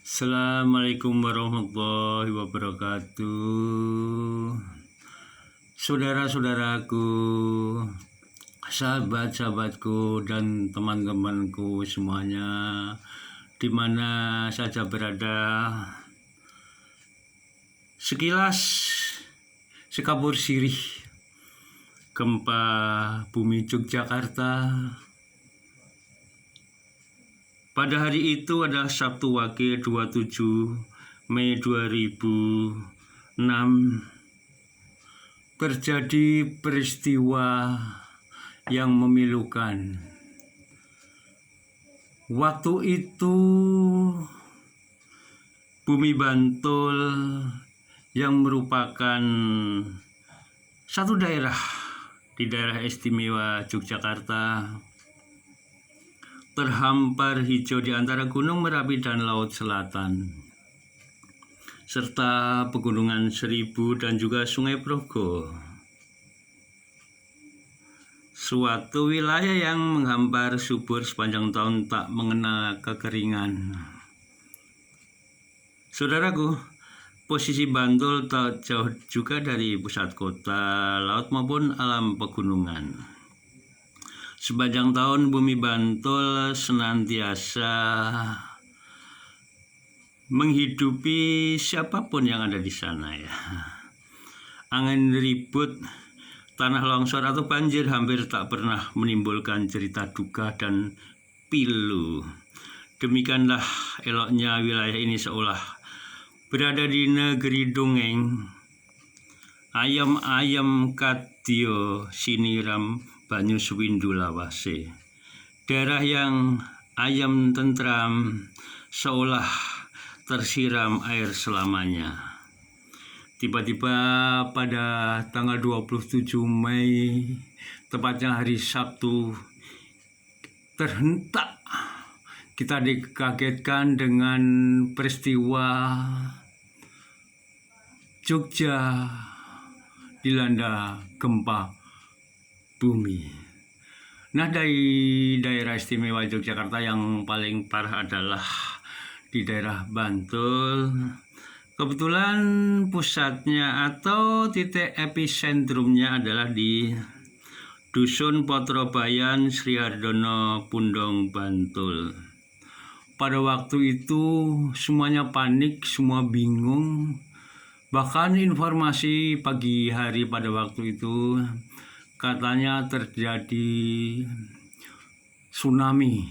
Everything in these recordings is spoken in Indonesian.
Assalamualaikum warahmatullahi wabarakatuh. Saudara-saudaraku, sahabat-sahabatku, dan teman-temanku semuanya, di mana saja berada. Sekilas sekabur sirih gempa bumi Yogyakarta pada hari itu adalah Sabtu Wage 27 Mei 2006. Terjadi peristiwa yang memilukan. Waktu itu Bumi Bantul yang merupakan satu daerah di daerah istimewa Yogyakarta terhampar hijau di antara Gunung Merapi dan Laut Selatan, serta Pegunungan Seribu dan juga Sungai Progo. Suatu wilayah yang menghampar subur sepanjang tahun tak mengenal kekeringan. Saudaraku, posisi Bantul tak jauh juga dari pusat kota, laut maupun alam pegunungan. Sepanjang tahun Bumi Bantul senantiasa menghidupi siapapun yang ada di sana ya. Angin ribut, tanah longsor atau banjir hampir tak pernah menimbulkan cerita duka dan pilu. Demikianlah eloknya wilayah ini seolah berada di negeri dongeng. Ayam-ayam kadya siniram banyu swindu lawase. Daerah yang ayam tentram seolah tersiram air selamanya. Tiba-tiba pada tanggal 27 Mei, tepatnya hari Sabtu, terhentak kita dikagetkan dengan peristiwa Jogja dilanda gempa bumi. Nah, dari daerah istimewa Yogyakarta yang paling parah adalah di daerah Bantul. Kebetulan pusatnya atau titik episentrumnya adalah di Dusun Potrobayan, Sri Hardono, Pundong, Bantul. Pada waktu itu semuanya panik, semua bingung. Bahkan informasi pagi hari pada waktu itu katanya terjadi tsunami.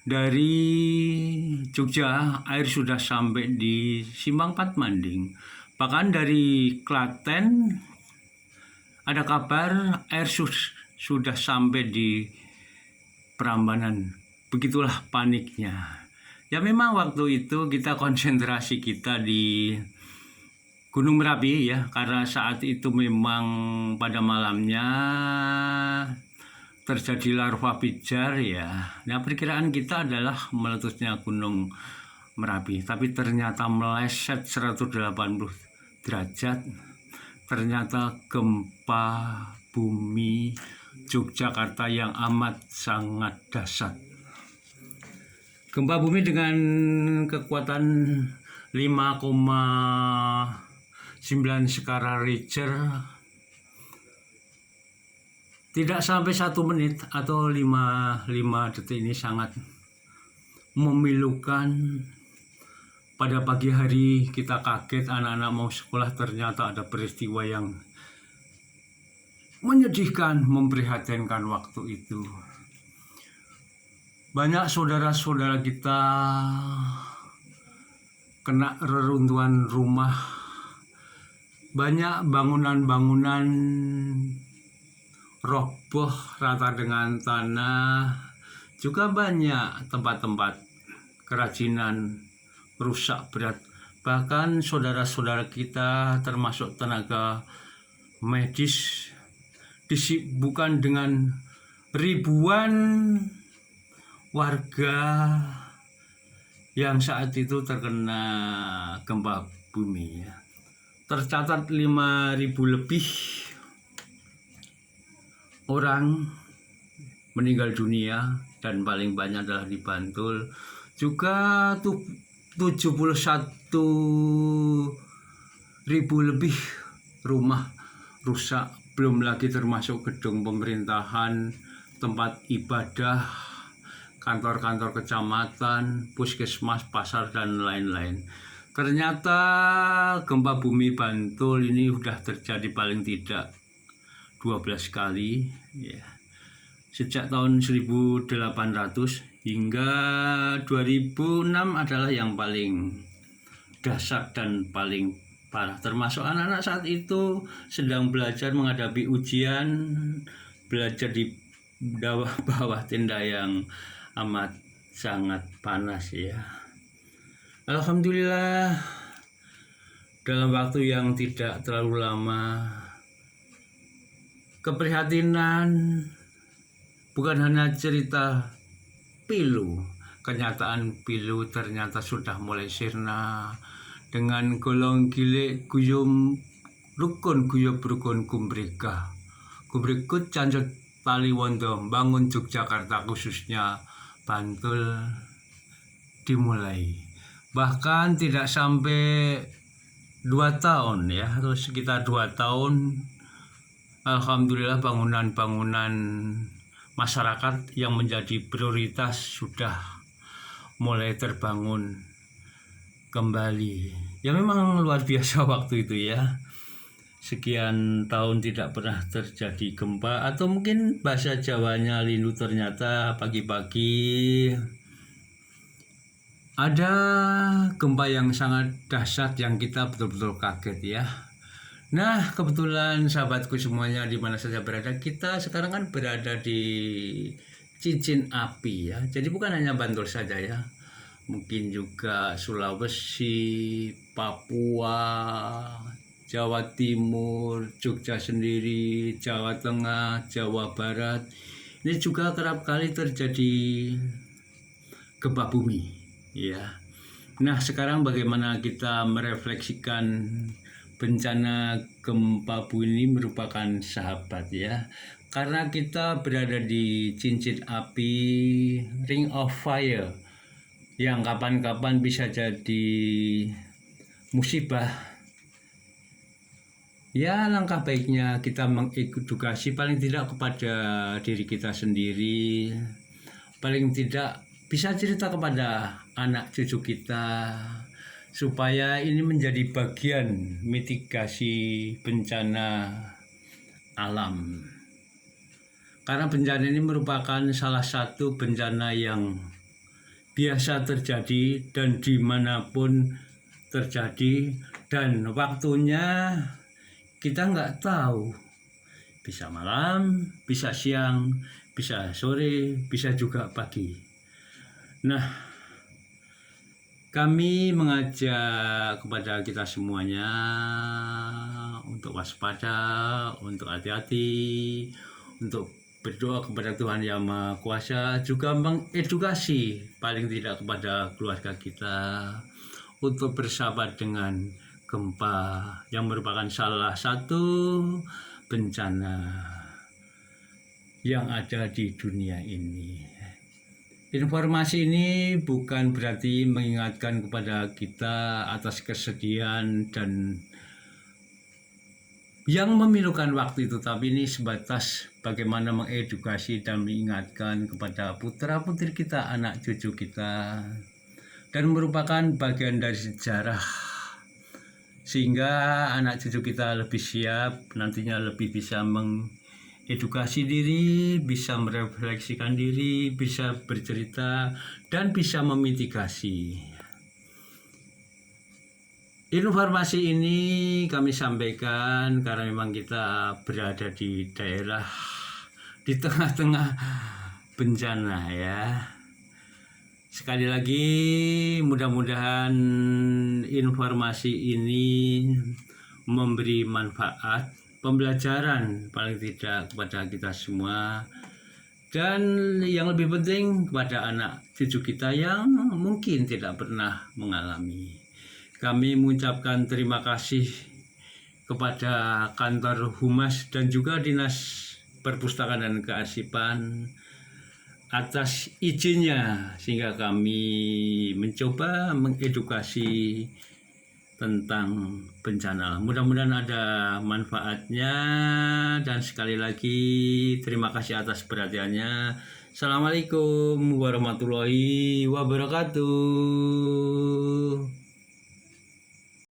Dari Jogja air sudah sampai di Simpang Patmanding. Bahkan dari Klaten ada kabar air sudah sampai di Prambanan. Begitulah paniknya. Ya memang waktu itu kita konsentrasi kita di Gunung Merapi ya, karena saat itu memang pada malamnya terjadi larva pijar ya. Nah, perkiraan kita adalah meletusnya Gunung Merapi, tapi ternyata meleset 180 derajat. Ternyata gempa bumi Yogyakarta yang amat sangat dahsyat. Gempa bumi dengan kekuatan 5,9 skala Richter, tidak sampai 1 menit atau 5 detik ini sangat memilukan. Pada pagi hari kita kaget, anak-anak mau sekolah, ternyata ada peristiwa yang menyedihkan, memprihatinkan waktu itu. Banyak saudara-saudara kita kena reruntuhan rumah, banyak bangunan-bangunan roboh rata dengan tanah, juga banyak tempat-tempat kerajinan rusak berat. Bahkan saudara-saudara kita termasuk tenaga medis disibukkan dengan ribuan warga yang saat itu terkena gempa bumi. Tercatat 5.000 lebih orang meninggal dunia dan paling banyak adalah di Bantul. Juga 71.000 lebih rumah rusak, belum lagi termasuk gedung pemerintahan, tempat ibadah, kantor-kantor kecamatan, puskesmas, pasar, dan lain-lain. Ternyata gempa bumi Bantul ini sudah terjadi paling tidak 12 kali ya. Sejak tahun 1800 hingga 2006 adalah yang paling dahsyat dan paling parah. Termasuk anak-anak saat itu sedang belajar menghadapi ujian, belajar di bawah tenda yang amat sangat panas ya. Alhamdulillah dalam waktu yang tidak terlalu lama, keprihatinan bukan hanya cerita pilu, kenyataan pilu ternyata sudah mulai sirna dengan golong gilik guyum rukun guyub rukun kumbrika kumbrikut cancut Taliwondo bangun Yogyakarta, khususnya Bantul, dimulai. Bahkan tidak sampai 2 tahun ya, atau sekitar 2 tahun, alhamdulillah bangunan-bangunan masyarakat yang menjadi prioritas sudah mulai terbangun kembali. Ya memang luar biasa waktu itu ya. Sekian tahun tidak pernah terjadi gempa, atau mungkin bahasa Jawanya lindu, ternyata pagi-pagi ada gempa yang sangat dahsyat yang kita betul-betul kaget ya. Nah, kebetulan sahabatku semuanya di mana saja berada, kita sekarang kan berada di cincin api ya. Jadi bukan hanya Bantul saja ya. Mungkin juga Sulawesi, Papua, Jawa Timur, Jogja sendiri, Jawa Tengah, Jawa Barat. Ini juga kerap kali terjadi gempa bumi ya. Nah, sekarang bagaimana kita merefleksikan bencana gempa bumi ini merupakan sahabat ya. Karena kita berada di cincin api, ring of fire, yang kapan-kapan bisa jadi musibah. Ya, langkah baiknya kita mengedukasi paling tidak kepada diri kita sendiri, paling tidak bisa cerita kepada anak cucu kita, supaya ini menjadi bagian mitigasi bencana alam. Karena bencana ini merupakan salah satu bencana yang biasa terjadi dan dimanapun terjadi, dan waktunya kita nggak tahu, bisa malam, bisa siang, bisa sore, bisa juga pagi. Nah, kami mengajak kepada kita semuanya untuk waspada, untuk hati-hati, untuk berdoa kepada Tuhan Yang Maha Kuasa, juga mengedukasi paling tidak kepada keluarga kita untuk bersahabat dengan gempa yang merupakan salah satu bencana yang ada di dunia ini. Informasi ini bukan berarti mengingatkan kepada kita atas kesedihan dan yang memilukan waktu itu, tapi ini sebatas bagaimana mengedukasi dan mengingatkan kepada putra-putri kita, anak cucu kita, dan merupakan bagian dari sejarah, sehingga anak cucu kita lebih siap, nantinya lebih bisa mengedukasi diri, bisa merefleksikan diri, bisa bercerita, dan bisa memitigasi. Informasi ini kami sampaikan karena memang kita berada di daerah di tengah-tengah bencana ya. Sekali lagi, mudah-mudahan informasi ini memberi manfaat, pembelajaran paling tidak kepada kita semua, dan yang lebih penting kepada anak cucu kita yang mungkin tidak pernah mengalami. Kami mengucapkan terima kasih kepada kantor Humas dan juga Dinas Perpustakaan dan Kearsipan atas izinnya sehingga kami mencoba mengedukasi tentang bencana. Mudah-mudahan ada manfaatnya, dan sekali lagi terima kasih atas perhatiannya. Assalamualaikum warahmatullahi wabarakatuh.